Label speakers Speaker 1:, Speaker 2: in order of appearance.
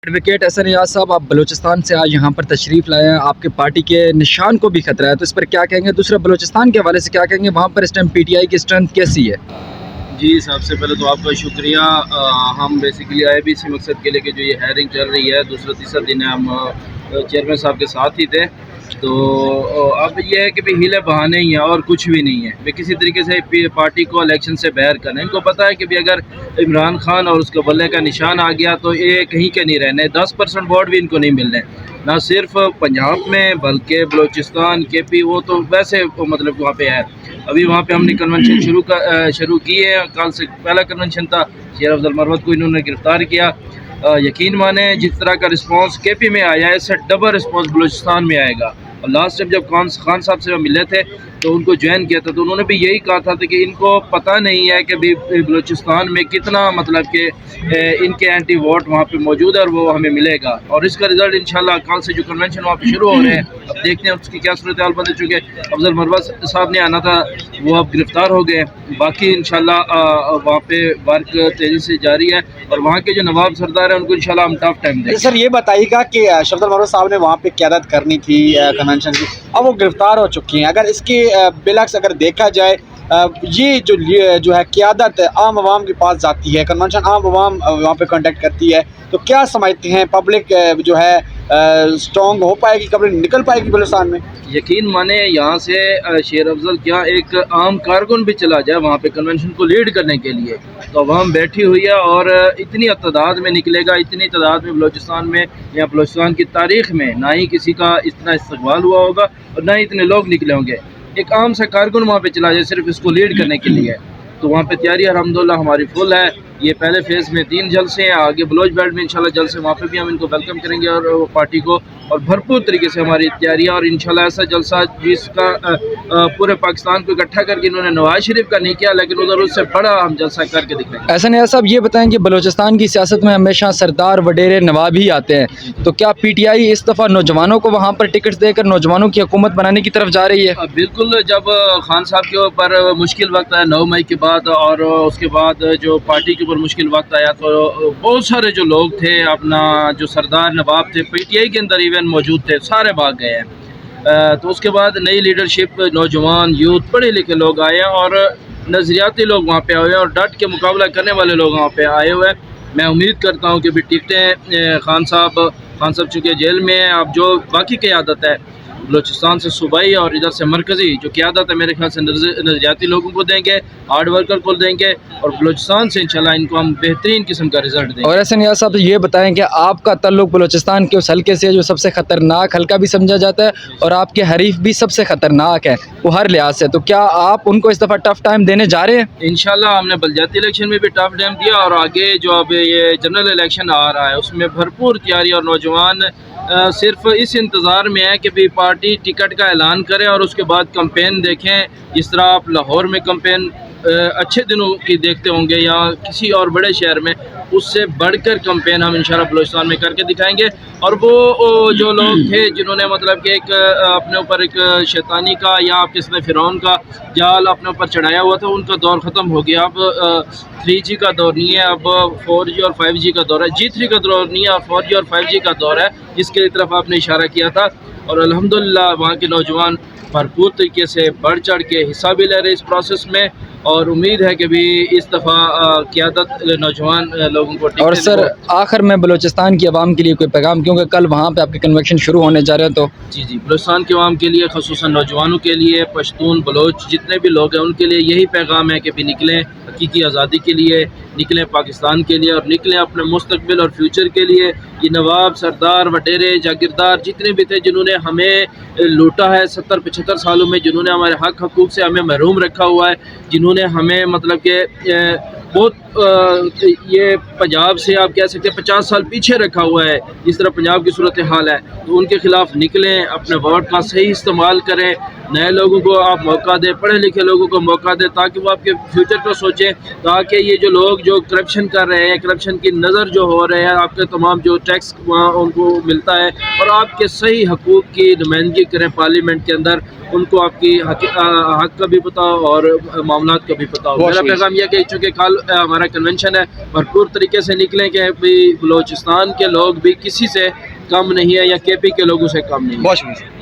Speaker 1: Advocate Ehsan नियाज साहब, आप बलूचिस्तान से आज यहाँ पर तशरीफ़ लाए हैं, आपके पार्टी के निशान को भी खतरा है, तो इस पर क्या कहेंगे? दूसरा बलूचिस्तान के हवाले से क्या कहेंगे? वहाँ पर इस टाइम पीटीआई की स्ट्रेंथ कैसी है?
Speaker 2: जी, सबसे पहले तो आपका शुक्रिया। हम बेसिकली आए भी इसी मकसद के लिए कि जो ये हायरिंग चल रही है, दूसरा तीसरा दिन है, हम चेयरमैन साहब के साथ ही थे। तो अब ये है कि भाई हीले बहाने ही हैं और कुछ भी नहीं है। वे किसी तरीके से पार्टी को इलेक्शन से बाहर करना, इनको पता है कि भाई अगर इमरान खान और उसके बल्ले का निशान आ गया तो ये कहीं के नहीं रहने, 10% वोट भी इनको नहीं मिलने, ना सिर्फ पंजाब में बल्कि बलूचिस्तान KP वो तो वैसे मतलब वहाँ पे है। अभी वहाँ पे हमने कन्वेंशन शुरू किए हैं। कल से पहला कन्वेंशन था, शेर अफजल मरवत को इन्होंने गिरफ्तार किया। यकीन माने जिस तरह का रिस्पांस KP में आया है, इससे डबल रिस्पांस बलूचिस्तान में आएगा। और लास्ट टाइम जब खान साहब से मिले थे तो उनको ज्वाइन किया था, तो उन्होंने भी यही कहा था कि इनको पता नहीं है कि बलूचिस्तान में कितना मतलब कि इनके एंटी वोट वहाँ पे मौजूद है और वो हमें मिलेगा। और इसका रिजल्ट इंशाल्लाह कल से जो कन्वेंशन वहाँ पे शुरू हो रहे हैं, अब देखते हैं उसकी क्या सूरत हाल बन चुके। अफजल मरवत साहब ने आना था, वो अब गिरफ्तार हो गए। बाकी इंशाल्लाह वहाँ पे वर्क तेज़ी से जारी है और वहाँ के जो नवाब सरदार हैं उनको इंशाल्लाह हम टफ टाइम देंगे।
Speaker 3: सर ये बताइएगा कि अफजल मरवत साहब ने वहाँ पे क़यादत करनी थी कन्वेंशन की, अब वो गिरफ्तार हो चुकी हैं। अगर इसके बिलक्स अगर देखा जाए, ये जो है क़यादत आम आवाम के पास जाती है, कन्वेंशन आम आवाम वहाँ पे कांटेक्ट करती है, तो क्या समझते हैं पब्लिक जो है स्ट्रॉन्ग हो पाएगी, कभी निकल पाएगी बलूचिस्तान में?
Speaker 2: यकीन माने यहाँ से शेर अफजल क्या एक आम कारकुन भी चला जाए वहाँ पे कन्वेंशन को लीड करने के लिए, तो अवाम बैठी हुई है और इतनी तादाद में निकलेगा, इतनी तादाद में बलूचिस्तान में या बलूचिस्तान की तारीख़ में ना ही किसी का इतना इस्तकबाल हुआ होगा और ना ही इतने लोग निकले होंगे। एक आम सा कारकुन वहाँ पे चला जाए सिर्फ इसको लीड करने के लिए, तो वहाँ पे तैयारी अल्हम्दुलिल्लाह हमारी फुल है। ये पहले फेज़ में 3 जलसे हैं, आगे बलोच बेल्ट में इंशाल्लाह जलसे, वहाँ पे भी हम इनको वेलकम करेंगे और पार्टी को, और भरपूर तरीके से हमारी तैयारी है। और इंशाल्लाह ऐसा जलसा जिसका पूरे पाकिस्तान को इकट्ठा करके इन्होंने नवाज शरीफ का नहीं किया, लेकिन उधर उससे बड़ा हम जलसा करके दिखाएंगे।
Speaker 1: एहसन नियाज साहब, ये बताएं कि बलूचिस्तान की सियासत में हमेशा सरदार वडेरे नवाब ही आते हैं, तो क्या पीटीआई इस दफ़ा नौजवानों को वहाँ पर टिकट देकर नौजवानों की हुकूमत बनाने की तरफ जा रही है?
Speaker 2: बिल्कुल। जब खान साहब के ऊपर मुश्किल वक्त आया 9 मई के बाद, और उसके बाद जो पार्टी के ऊपर मुश्किल वक्त आया, तो बहुत सारे जो लोग थे, अपना जो सरदार नवाब थे पीटीआई के अंदर इवन मौजूद थे, सारे भाग गए हैं। तो उसके बाद नई लीडरशिप, नौजवान, यूथ, पढ़े लिखे लोग आए हैं और नज़रियाती लोग वहाँ पे आए हुए हैं और डट के मुकाबला करने वाले लोग वहाँ पे आए हुए हैं। मैं उम्मीद करता हूँ कि भी टिकटें खान साहब चूँकि जेल में हैं, अब जो बाकी क़यादत है बलूचिस्तान से सूबाई और इधर से मरकज़ी जो क़यादत है, मेरे ख्याल से नज़रियाती लोगों को देंगे, हार्ड वर्कर को देंगे और बलूचिस्तान से इंशाल्लाह इनको हम बेहतरीन किस्म का रिजल्ट देंगे।
Speaker 1: और एहसन नियाज साहब, ये बताएं कि आपका ताल्लुक बलूचिस्तान के उस हल्के से जो सबसे ख़तरनाक हल्का भी समझा जाता है और आपके हरीफ भी सबसे ख़तरनाक है वो हर लिहाज से, तो क्या आप उनको इस दफ़ा टफ टाइम देने जा रहे हैं?
Speaker 2: इंशाल्लाह हमने बलदियाती इलेक्शन में भी टफ टाइम दिया और आगे जो अब ये जनरल इलेक्शन आ रहा है उसमें भरपूर तैयारी, और नौजवान सिर्फ इस इंतज़ार में है कि भी पार्टी टिकट का ऐलान करे और उसके बाद कैंपेन देखें। जिस तरह आप लाहौर में कैंपेन अच्छे दिनों की देखते होंगे या किसी और बड़े शहर में, उससे बढ़कर कैंपेन हम इंशाल्लाह बलूचिस्तान में करके दिखाएंगे। और वो जो लोग थे जिन्होंने मतलब कि एक अपने ऊपर एक शैतानी का या आप किसने फ़िरौन का जाल अपने ऊपर चढ़ाया हुआ था, उनका दौर ख़त्म हो गया। अब 3G का दौर नहीं है, अब 4G और 5G का दौर है। G3 का दौर नहीं है, 4G और 5G का दौर है, जिसकी तरफ आपने इशारा किया था। और अल्हम्दुलिल्लाह वहाँ के नौजवान भरपूर तरीके से बढ़ चढ़ के हिस्सा भी ले रहे इस प्रोसेस में, और उम्मीद है कि भी इस दफ़ा क़यादत नौजवान लोगों को।
Speaker 1: और सर आखिर में बलूचिस्तान की आवाम के लिए कोई पैगाम, क्योंकि कल वहाँ पे आपके कन्वेंशन शुरू होने जा रहे हैं? तो
Speaker 2: जी, बलूचिस्तान की आवाम के लिए, ख़ुसूसन नौजवानों के लिए, पश्तून बलोच जितने भी लोग हैं उनके लिए यही पैगाम है कि भी निकलें हकीकी आज़ादी के लिए, निकलें पाकिस्तान के लिए और निकलें अपने मुस्तकबिल और फ्यूचर के लिए। ये नवाब, सरदार, वडेरे, जागीरदार जितने भी थे जिन्होंने हमें लूटा है 70-75 सालों में, जिन्होंने हमारे हक हकूक़ से हमें महरूम रखा हुआ है, जिन्होंने हमें मतलब कि बहुत ये पंजाब से आप कह सकते हैं 50 साल पीछे रखा हुआ है, जिस तरह पंजाब की सूरत हाल है, तो उनके ख़िलाफ़ निकलें, अपने वोट का सही इस्तेमाल करें, नए लोगों को आप मौका दें, पढ़े लिखे लोगों को मौका दें, ताकि वो आपके फ्यूचर को सोचें, ताकि ये जो लोग जो करप्शन कर रहे हैं, करप्शन की नज़र जो हो रहे हैं, आपके तमाम जो टैक्स वहाँ उनको मिलता है और आपके सही हकूक़ की नुमाइंदगी करें पार्लियामेंट के अंदर, उनको आपकी हक का भी पता और मामलात का भी पता हो। मेरा पैगाम यह कि चूँकि कल ہمارا کنونشن ہے بھرپور طریقے سے نکلیں کہ بھائی بلوچستان کے لوگ بھی کسی سے کم نہیں ہے یا کے پی کے لوگوں سے کم نہیں ہے.
Speaker 3: بہت شکریہ.